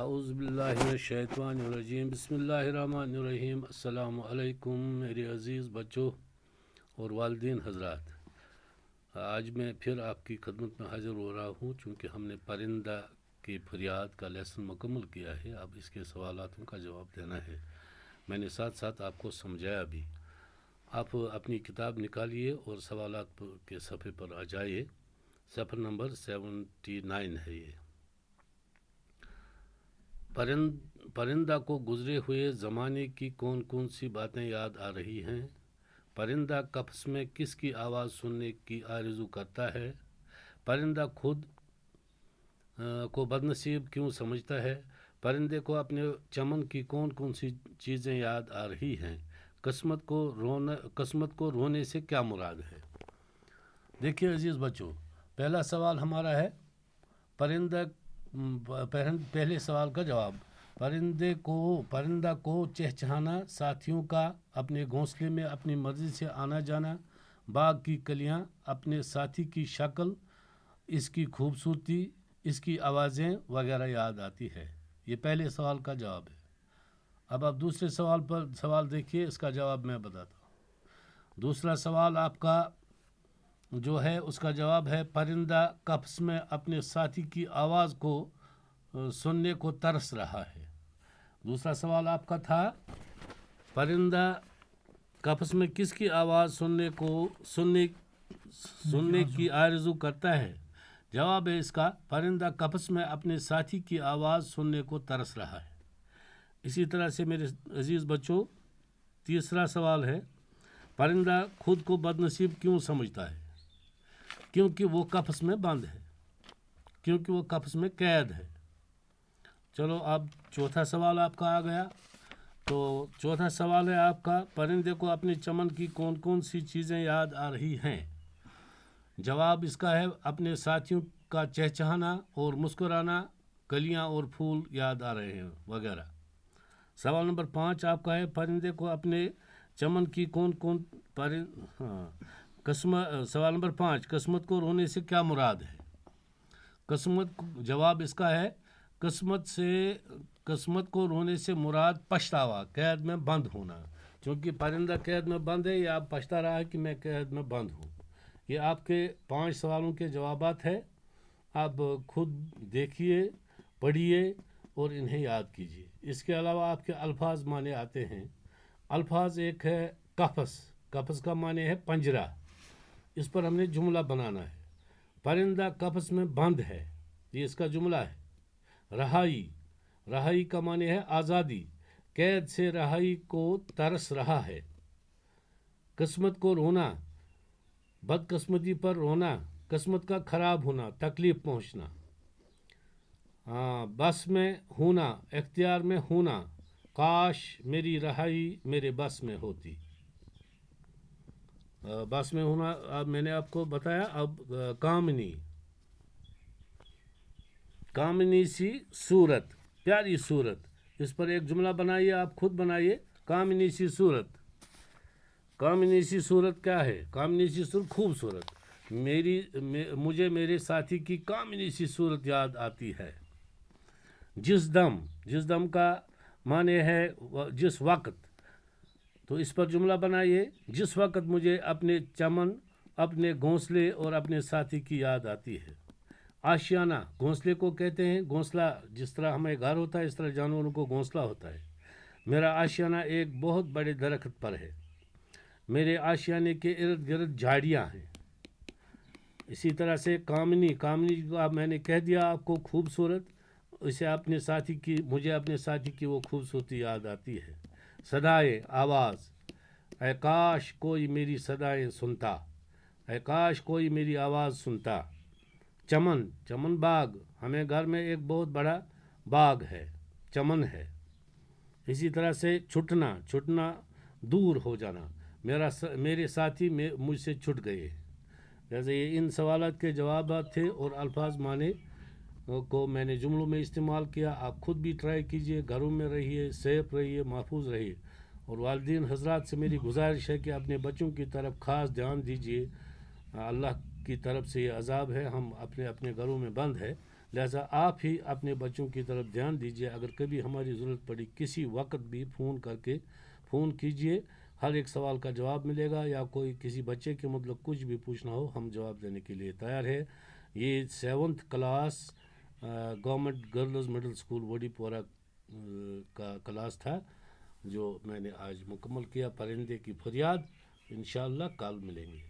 اعوذ باللہ من الشیطان الرجیم بسم اللہ الرحمن الرحیم السلام علیکم میرے عزیز بچوں اور والدین حضرات، آج میں پھر آپ کی خدمت میں حاضر ہو رہا ہوں چونکہ ہم نے پرندہ کی فریاد کا لیسن مکمل کیا ہے۔ اب اس کے سوالاتوں کا جواب دینا ہے۔ میں نے ساتھ ساتھ آپ کو سمجھایا بھی۔ آپ اپنی کتاب نکالیے اور سوالات کے صفحے پر آ جائیے۔ صفحہ نمبر 79 ہے یہ۔ پرندہ کو گزرے ہوئے زمانے کی کون کون سی باتیں یاد آ رہی ہیں؟ پرندہ قفس میں کس کی آواز سننے کی آرزو کرتا ہے؟ پرندہ خود کو بدنصیب کیوں سمجھتا ہے؟ پرندے کو اپنے چمن کی کون کون سی چیزیں یاد آ رہی ہیں؟ قسمت کو رونے سے کیا مراد ہے؟ دیکھیے عزیز بچوں، پہلا سوال ہمارا ہے پہلے سوال کا جواب۔ پرندہ کو چہچہانا، ساتھیوں کا اپنے گھونسلے میں اپنی مرضی سے آنا جانا، باغ کی کلیاں، اپنے ساتھی کی شکل، اس کی خوبصورتی، اس کی آوازیں وغیرہ یاد آتی ہے۔ یہ پہلے سوال کا جواب ہے۔ اب آپ دوسرے سوال دیکھیے، اس کا جواب میں بتاتا ہوں۔ دوسرا سوال آپ کا جو ہے اس کا جواب ہے پرندہ قفس میں اپنے ساتھی کی آواز کو سننے کو ترس رہا ہے۔ دوسرا سوال آپ کا تھا پرندہ قفس میں کس کی آواز سننے کی آرزو کرتا ہے؟ جواب ہے اس کا پرندہ قفس میں اپنے ساتھی کی آواز سننے کو ترس رہا ہے۔ اسی طرح سے میرے عزیز بچوں، تیسرا سوال ہے پرندہ خود کو بدنصیب کیوں سمجھتا ہے؟ کیونکہ وہ قفس میں بند ہے، کیونکہ وہ قفس میں قید ہے۔ چلو اب چوتھا سوال آپ کا آ گیا۔ تو چوتھا سوال ہے آپ کا پرندے کو اپنے چمن کی کون کون سی چیزیں یاد آ رہی ہیں؟ جواب اس کا ہے اپنے ساتھیوں کا چہچہانا اور مسکرانا، کلیاں اور پھول یاد آ رہے ہیں وغیرہ۔ سوال نمبر 5 آپ کا ہے پرندے کو اپنے چمن کی سوال نمبر 5 قسمت کو رونے سے کیا مراد ہے؟ جواب اس کا ہے قسمت کو رونے سے مراد پچھتاوا، قید میں بند ہونا۔ چونکہ پرندہ قید میں بند ہے، یہ اب پچھتا رہا ہے کہ میں قید میں بند ہوں۔ یہ آپ کے 5 سوالوں کے جوابات ہیں۔ آپ خود دیکھیے، پڑھیے اور انہیں یاد کیجیے۔ اس کے علاوہ آپ کے الفاظ معنی آتے ہیں۔ الفاظ ایک ہے قفس کا معنی ہے پنجرہ، اس پر ہم نے جملہ بنانا ہے۔ پرندہ قفس میں بند ہے، یہ اس کا جملہ ہے۔ رہائی کا معنی ہے آزادی، قید سے رہائی کو ترس رہا ہے۔ قسمت کو رونا، بدقسمتی پر رونا، قسمت کا خراب ہونا، تکلیف پہنچنا۔ بس میں ہونا، اختیار میں ہونا، کاش میری رہائی میرے بس میں ہوتی۔ بس میں ہونا اب میں نے آپ کو بتایا۔ اب کامنی سی صورت، پیاری صورت، اس پر ایک جملہ بنائیے، آپ خود بنائیے۔ کامنی سی صورت کیا ہے؟ کامنی سی صورت خوبصورت۔ مجھے میرے ساتھی کی کامنی سی صورت یاد آتی ہے۔ جس دم کا معنی ہے جس وقت، تو اس پر جملہ بنائیے۔ جس وقت مجھے اپنے چمن، اپنے گھونسلے اور اپنے ساتھی کی یاد آتی ہے۔ آشیانہ، گھونسلے کو کہتے ہیں، گھونسلہ جس طرح ہمیں گھر ہوتا ہے اس طرح جانوروں کو گھونسلہ ہوتا ہے۔ میرا آشیانہ ایک بہت بڑے درخت پر ہے۔ میرے آشیانے کے ارد گرد جھاڑیاں ہیں۔ اسی طرح سے کامنی کا میں نے کہہ دیا آپ کو خوبصورت، اسے مجھے اپنے ساتھی کی وہ خوبصورتی یاد آتی ہے۔ صدائے، آواز، اے کاش کوئی میری صدائیں سنتا، اے کاش کوئی میری آواز سنتا۔ چمن باغ، ہمیں گھر میں ایک بہت بڑا باغ ہے، چمن ہے۔ اسی طرح سے چھٹنا، دور ہو جانا، میرے ساتھی مجھ سے چھٹ گئے۔ جیسے یہ ان سوالات کے جوابات تھے اور الفاظ معنی کو میں نے جملوں میں استعمال کیا۔ آپ خود بھی ٹرائی کیجئے، گھروں میں رہیے، سیف رہیے، محفوظ رہیے۔ اور والدین حضرات سے میری گزارش ہے کہ اپنے بچوں کی طرف خاص دھیان دیجئے۔ اللہ کی طرف سے یہ عذاب ہے، ہم اپنے گھروں میں بند ہے، لہٰذا آپ ہی اپنے بچوں کی طرف دھیان دیجیے. اگر کبھی ہماری ضرورت پڑی کسی وقت بھی فون کیجیے, ہر ایک سوال کا جواب ملے گا, یا کوئی کسی بچے کے مطلب کچھ بھی پوچھنا ہو ہم جواب دینے کے لیے تیار ہے. یہ 7th class government girls middle school وڈی پورہ کا کلاس تھا جو میں نے آج مکمل کیا. پرندے کی فریاد. انشاءاللہ کل ملیں گے.